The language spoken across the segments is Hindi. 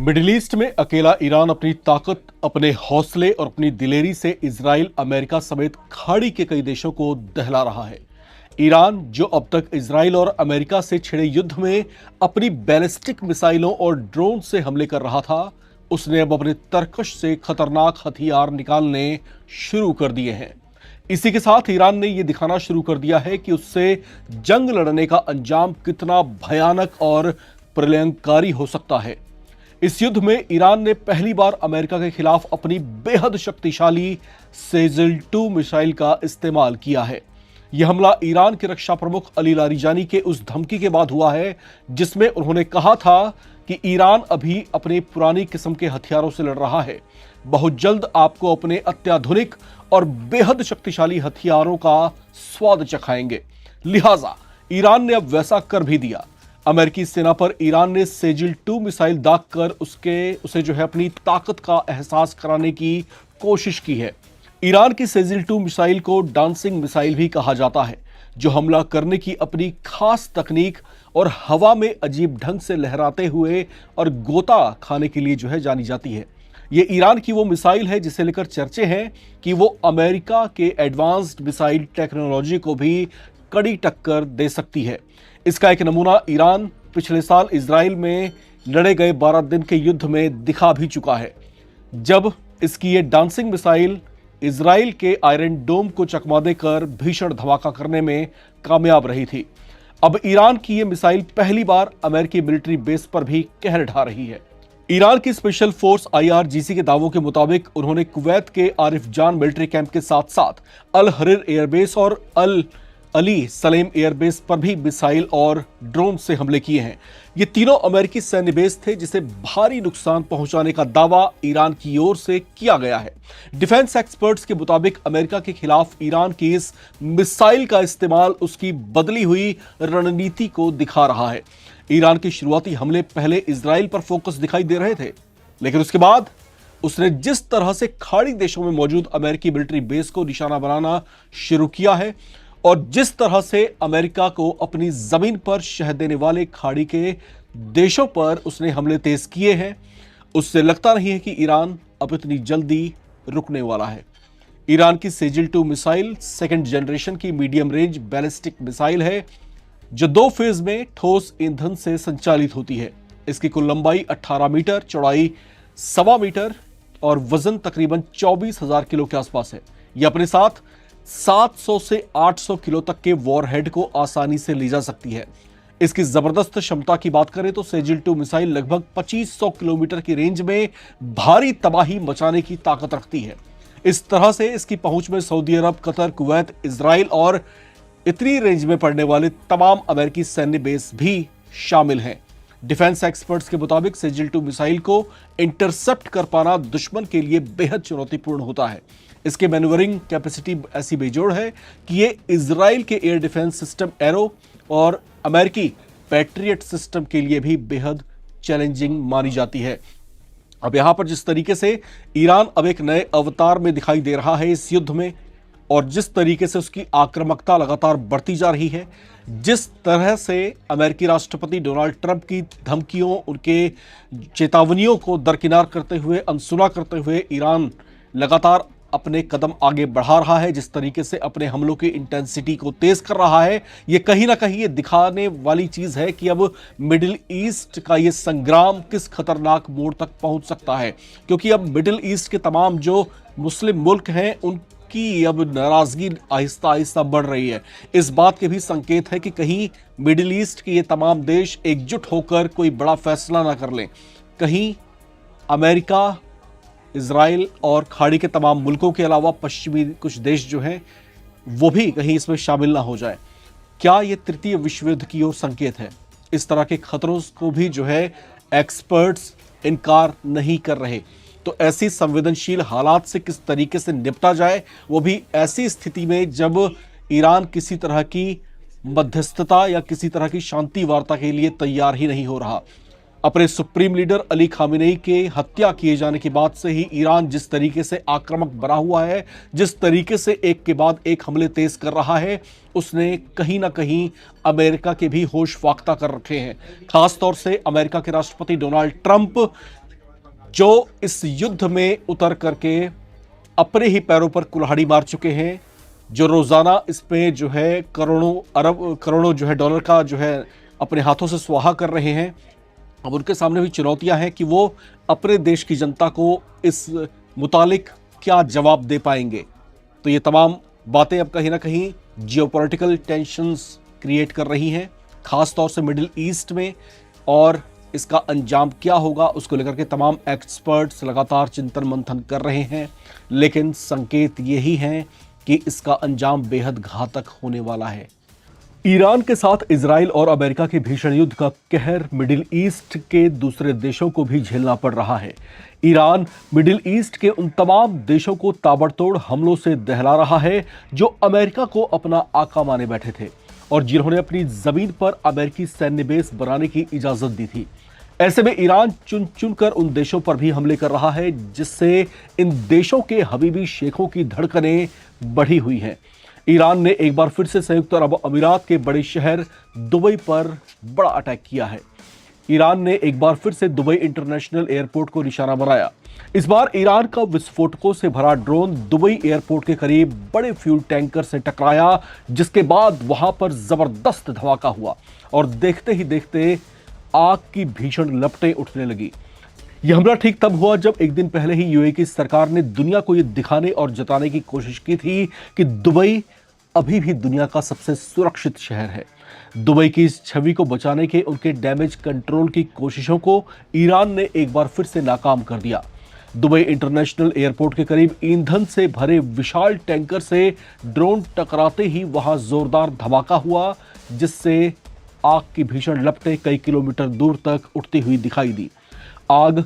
मिडिल ईस्ट में अकेला ईरान अपनी ताकत, अपने हौसले और अपनी दिलेरी से इजराइल, अमेरिका समेत खाड़ी के कई देशों को दहला रहा है। ईरान, जो अब तक इजराइल और अमेरिका से छिड़े युद्ध में अपनी बैलिस्टिक मिसाइलों और ड्रोन से हमले कर रहा था, उसने अब अपने तरकश से खतरनाक हथियार निकालने शुरू कर दिए हैं। इसी के साथ ईरान ने यह दिखाना शुरू कर दिया है कि उससे जंग लड़ने का अंजाम कितना भयानक और प्रलयंकारी हो सकता है। इस युद्ध में ईरान ने पहली बार अमेरिका के खिलाफ अपनी बेहद शक्तिशाली सेजल-2 मिसाइल का इस्तेमाल किया है। यह हमला ईरान के रक्षा प्रमुख अली लारिजानी के उस धमकी के बाद हुआ है जिसमें उन्होंने कहा था कि ईरान अभी अपने पुरानी किस्म के हथियारों से लड़ रहा है। बहुत जल्द आपको अपने अत्याधुनिक और बेहद शक्तिशाली हथियारों का स्वाद चखाएंगे। लिहाजा ईरान ने अब वैसा कर भी दिया। अमेरिकी सेना पर ईरान ने सेजिल-2 मिसाइल दागकर उसे जो है अपनी ताकत का एहसास कराने की कोशिश की है। ईरान की सेजिल-2 मिसाइल को डांसिंग मिसाइल भी कहा जाता है, जो हमला करने की अपनी खास तकनीक और हवा में अजीब ढंग से लहराते हुए और गोता खाने के लिए जो है जानी जाती है। ये ईरान की वो मिसाइल है जिसे लेकर चर्चे हैं कि वो अमेरिका के एडवांस्ड मिसाइल टेक्नोलॉजी को भी कड़ी टक्कर दे सकती है। इसका एक नमूना ईरान पिछले साल इजराइल में लड़े गए 12 दिन के युद्ध में दिखा भी चुका है, जब इसकी ये डांसिंग मिसाइल इजराइल के आयरन डोम को चकमा देकर भीषण धमाका करने में कामयाब रही थी। अब ईरान की ये मिसाइल पहली बार अमेरिकी मिलिट्री बेस पर भी कहर ढा रही है। ईरान की स्पेशल फोर्स IRGC के दावों के मुताबिक उन्होंने कुवैत के आरिफ जान मिलिट्री कैंप के साथ साथ अल हरीर एयरबेस और अल अली सलेम एयरबेस पर भी मिसाइल और ड्रोन से हमले किए हैं। ये तीनों अमेरिकी सैन्य बेस थे जिसे भारी नुकसान पहुंचाने का दावा ईरान की ओर से किया गया है। डिफेंस एक्सपर्ट्स के मुताबिक अमेरिका के खिलाफ ईरान की इस मिसाइल का इस्तेमाल उसकी बदली हुई रणनीति को दिखा रहा है। ईरान के शुरुआती हमले पहले इजराइल पर फोकस दिखाई दे रहे थे, लेकिन उसके बाद उसने जिस तरह से खाड़ी देशों में मौजूद अमेरिकी मिलिट्री बेस को निशाना बनाना शुरू किया है और जिस तरह से अमेरिका को अपनी जमीन पर शह देने वाले खाड़ी के देशों पर उसने हमले तेज किए हैं, उससे लगता नहीं है कि ईरान अब इतनी जल्दी रुकने वाला है। ईरान की सेजिल-2 मिसाइल सेकंड जनरेशन की मीडियम रेंज बैलिस्टिक मिसाइल है, जो 2 फेज में ठोस ईंधन से संचालित होती है। इसकी कुल लंबाई 18 मीटर, चौड़ाई 1.25 मीटर और वजन तकरीबन 24,000 किलो के आसपास है। यह अपने साथ 700 से 800 किलो तक के वॉरहेड को आसानी से ले जा सकती है। इसकी जबरदस्त क्षमता की बात करें तो सेजिल-2 मिसाइल लगभग 2500 किलोमीटर की रेंज में भारी तबाही मचाने की ताकत रखती है। इस तरह से इसकी पहुंच में सऊदी अरब, कतर, कुवैत, इजराइल और इतनी रेंज में पड़ने वाले तमाम अमेरिकी सैन्य बेस भी शामिल हैं। डिफेंस एक्सपर्ट्स के मुताबिक सेजिल-2 मिसाइल को इंटरसेप्ट कर पाना दुश्मन के लिए बेहद चुनौतीपूर्ण होता है। इसके मैन्यूवरिंग कैपेसिटी ऐसी बेजोड़ है कि ये इजराइल के एयर डिफेंस सिस्टम एरो और अमेरिकी पैट्रियट सिस्टम के लिए भी बेहद चैलेंजिंग मानी जाती है। अब यहां पर जिस तरीके से ईरान अब एक नए अवतार में दिखाई दे रहा है इस युद्ध में, और जिस तरीके से उसकी आक्रामकता लगातार बढ़ती जा रही है, जिस तरह से अमेरिकी राष्ट्रपति डोनाल्ड ट्रंप की धमकियों, उनके चेतावनियों को दरकिनार करते हुए, अनसुना करते हुए ईरान लगातार अपने कदम आगे बढ़ा रहा है, जिस तरीके से अपने हमलों की इंटेंसिटी को तेज कर रहा है, ये कहीं ना कहीं ये दिखाने वाली चीज है कि अब मिडिल ईस्ट का ये संग्राम किस खतरनाक मोड़ तक पहुंच सकता है। क्योंकि अब मिडिल ईस्ट के तमाम जो मुस्लिम मुल्क हैं उनकी अब नाराजगी आहिस्ता आहिस्ता बढ़ रही है। इस बात के भी संकेत है कि कहीं मिडिल ईस्ट के ये तमाम देश एकजुट होकर कोई बड़ा फैसला ना कर लें। कहीं अमेरिका, इजराइल और खाड़ी के तमाम मुल्कों के अलावा पश्चिमी कुछ देश जो हैं वो भी कहीं इसमें शामिल ना हो जाए। क्या ये तृतीय विश्व युद्ध की ओर संकेत है? इस तरह के खतरों को भी जो है एक्सपर्ट्स इनकार नहीं कर रहे। तो ऐसी संवेदनशील हालात से किस तरीके से निपटा जाए, वो भी ऐसी स्थिति में जब ईरान किसी तरह की मध्यस्थता या किसी तरह की शांति वार्ता के लिए तैयार ही नहीं हो रहा। अपने सुप्रीम लीडर अली खामेनेई के हत्या किए जाने के बाद से ही ईरान जिस तरीके से आक्रामक बना हुआ है, जिस तरीके से एक के बाद एक हमले तेज कर रहा है, उसने कहीं ना कहीं अमेरिका के भी होश फाख्ता कर रखे हैं। खासतौर से अमेरिका के राष्ट्रपति डोनाल्ड ट्रंप जो इस युद्ध में उतर करके अपने ही पैरों पर कुल्हाड़ी मार चुके हैं, जो रोजाना इसमें जो है करोड़ों जो है डॉलर का जो है अपने हाथों से स्वाहा कर रहे हैं। अब उनके सामने भी चुनौतियां हैं कि वो अपने देश की जनता को इस मुतालिक क्या जवाब दे पाएंगे। तो ये तमाम बातें अब कहीं ना कहीं जियोपॉलिटिकल टेंशंस क्रिएट कर रही हैं, खास तौर से मिडिल ईस्ट में। और इसका अंजाम क्या होगा उसको लेकर के तमाम एक्सपर्ट्स लगातार चिंतन मंथन कर रहे हैं, लेकिन संकेत यही हैं कि इसका अंजाम बेहद घातक होने वाला है। ईरान के साथ इजराइल और अमेरिका के भीषण युद्ध का कहर मिडिल ईस्ट के दूसरे देशों को भी झेलना पड़ रहा है। ईरान मिडिल ईस्ट के उन तमाम देशों को ताबड़तोड़ हमलों से दहला रहा है जो अमेरिका को अपना आका माने बैठे थे और जिन्होंने अपनी जमीन पर अमेरिकी सैन्य बेस बनाने की इजाजत दी थी। ऐसे में ईरान चुन चुनकर उन देशों पर भी हमले कर रहा है, जिससे इन देशों के हबीबी शेखों की धड़कनें बढ़ी हुई हैं। ईरान ने एक बार फिर से संयुक्त अरब अमीरात के बड़े शहर दुबई पर बड़ा अटैक किया है। ईरान ने एक बार फिर से दुबई इंटरनेशनल एयरपोर्ट को निशाना बनाया। इस बार ईरान का विस्फोटकों से भरा ड्रोन दुबई एयरपोर्ट के करीब बड़े फ्यूल टैंकर से टकराया, जिसके बाद वहां पर जबरदस्त धमाका हुआ और देखते ही देखते आग की भीषण लपटें उठने लगी। यह हमला ठीक तब हुआ जब एक दिन पहले ही यूएई की सरकार ने दुनिया को यह दिखाने और जताने की कोशिश की थी कि दुबई अभी भी दुनिया का सबसे सुरक्षित शहर है। दुबई की इस छवि को बचाने के उनके डैमेज कंट्रोल की कोशिशों को ईरान ने एक बार फिर से नाकाम कर दिया। दुबई इंटरनेशनल एयरपोर्ट के करीब ईंधन से भरे विशाल टैंकर से ड्रोन टकराते ही वहां जोरदार धमाका हुआ, जिससे आग की भीषण लपटें कई किलोमीटर दूर तक उठती हुई दिखाई दी। आग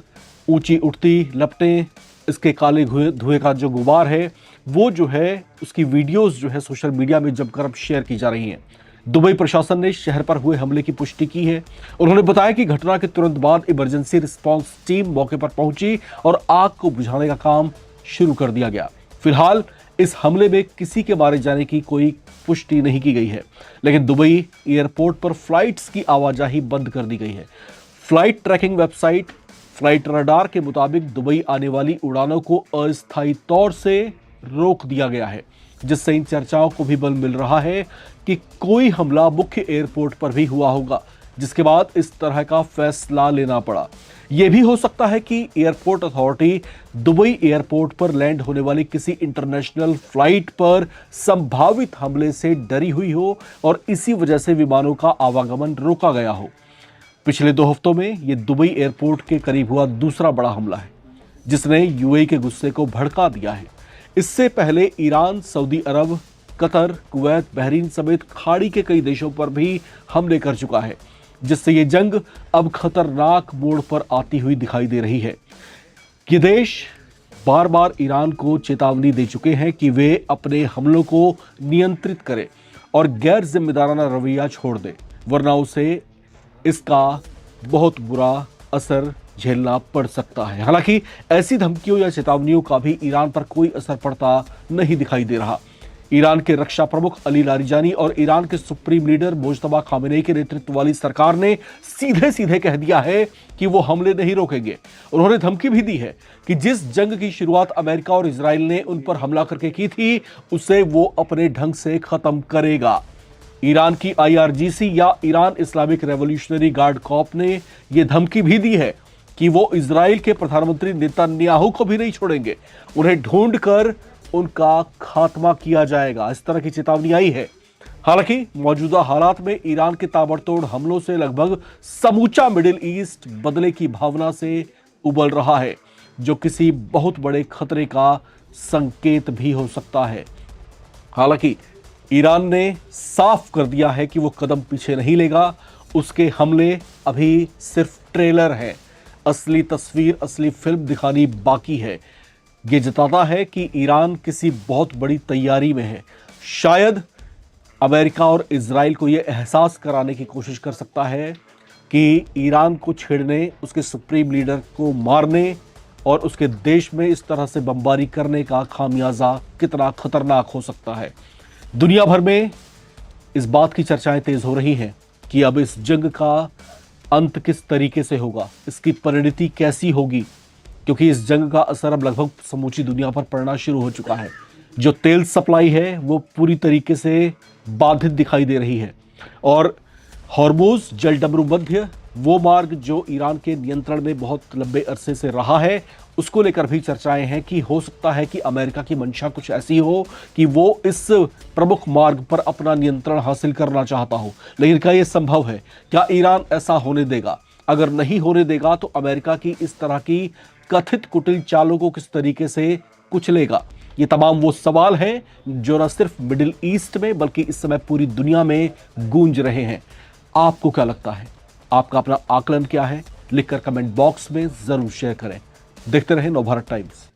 ऊंची उठती लपटें, इसके काले धुएं का जो गुबार है वो जो है उसकी वीडियोस जो है सोशल मीडिया में जमकर अब शेयर की जा रही हैं। दुबई प्रशासन ने शहर पर हुए हमले की पुष्टि की है। उन्होंने बताया कि घटना के तुरंत बाद इमरजेंसी रिस्पांस टीम मौके पर पहुंची और आग को बुझाने का काम शुरू कर दिया गया। फिलहाल इस हमले में किसी के मारे जाने की कोई पुष्टि नहीं की गई है, लेकिन दुबई एयरपोर्ट पर फ्लाइट्स की आवाजाही बंद कर दी गई है। Flight tracking website flight radar के मुताबिक दुबई आने वाली उड़ानों को अस्थायी तौर से रोक दिया गया है, जिससे इन चर्चाओं को भी बल मिल रहा है कि कोई हमला मुख्य एयरपोर्ट पर भी हुआ होगा, जिसके बाद इस तरह का फैसला लेना पड़ा। यह भी हो सकता है कि एयरपोर्ट अथॉरिटी दुबई एयरपोर्ट पर लैंड होने वाली किसी इंटरनेशनल फ्लाइट पर संभावित हमले से डरी हुई हो और इसी वजह से विमानों का आवागमन रोका गया हो। पिछले 2 हफ्तों में यह दुबई एयरपोर्ट के करीब हुआ दूसरा बड़ा हमला है, जिसने यूएई के गुस्से को भड़का दिया है। इससे पहले ईरान, सऊदी अरब, कतर, कुवैत, बहरीन समेत खाड़ी के कई देशों पर भी हमले कर चुका है, जिससे ये जंग अब खतरनाक मोड़ पर आती हुई दिखाई दे रही है। ये देश बार बार ईरान को चेतावनी दे चुके हैं कि वे अपने हमलों को नियंत्रित करे और गैर जिम्मेदाराना रवैया छोड़ दे, वरना उसे इसका बहुत बुरा असर झेलना पड़ सकता है। हालांकि ऐसी धमकियों या चेतावनियों का भी ईरान पर कोई असर पड़ता नहीं दिखाई दे रहा। ईरान के रक्षा प्रमुख अली लारिजानी और ईरान के सुप्रीम लीडर मुज्तबा खामेनेई के नेतृत्व वाली सरकार ने सीधे सीधे कह दिया है कि वो हमले नहीं रोकेंगे। उन्होंने धमकी भी दी है कि जिस जंग की शुरुआत अमेरिका और इजराइल ने उन पर हमला करके की थी, उसे वो अपने ढंग से खत्म करेगा। ईरान की IRGC या Iran Islamic revolutionary guard Corp ने यह धमकी भी दी है कि वो इजराइल के प्रधानमंत्री नेतन्याहू को भी नहीं छोड़ेंगे, उन्हें ढूंढकर उनका खात्मा किया जाएगा। इस तरह की चेतावनी आई है। हालांकि मौजूदा हालात में ईरान के ताबड़तोड़ हमलों से लगभग समूचा मिडिल ईस्ट बदले की भावना से उबल रहा है, जो किसी बहुत बड़े खतरे का संकेत भी हो सकता है। हालांकि ईरान ने साफ कर दिया है कि वो कदम पीछे नहीं लेगा। उसके हमले अभी सिर्फ ट्रेलर है, असली तस्वीर, असली फिल्म दिखानी बाकी है। ये जताता है कि ईरान किसी बहुत बड़ी तैयारी में है। शायद अमेरिका और इजराइल को यह एहसास कराने की कोशिश कर सकता है कि ईरान को छेड़ने, उसके सुप्रीम लीडर को मारने और उसके देश में इस तरह से बमबारी करने का खामियाजा कितना खतरनाक हो सकता है। दुनिया भर में इस बात की चर्चाएं तेज हो रही हैं कि अब इस जंग का अंत किस तरीके से होगा, इसकी परिणति कैसी होगी। क्योंकि इस जंग का असर अब लगभग समूची दुनिया पर पड़ना शुरू हो चुका है। जो तेल सप्लाई है वो पूरी तरीके से बाधित दिखाई दे रही है और हॉर्मुज जलडमरू मध्य वो मार्ग जो ईरान के नियंत्रण में बहुत लंबे अरसे से रहा है, उसको लेकर भी चर्चाएं हैं कि हो सकता है कि अमेरिका की मंशा कुछ ऐसी हो कि वो इस प्रमुख मार्ग पर अपना नियंत्रण हासिल करना चाहता हो। लेकिन क्या यह संभव है? क्या ईरान ऐसा होने देगा? अगर नहीं होने देगा तो अमेरिका की इस तरह की कथित कुटिल चालों को किस तरीके से कुचलेगा? ये तमाम वो सवाल हैं जो न सिर्फ मिडिल ईस्ट में बल्कि इस समय पूरी दुनिया में गूंज रहे हैं। आपको क्या लगता है? आपका अपना आकलन क्या है? लिखकर कमेंट बॉक्स में जरूर शेयर करें। देखते रहें नवभारत टाइम्स।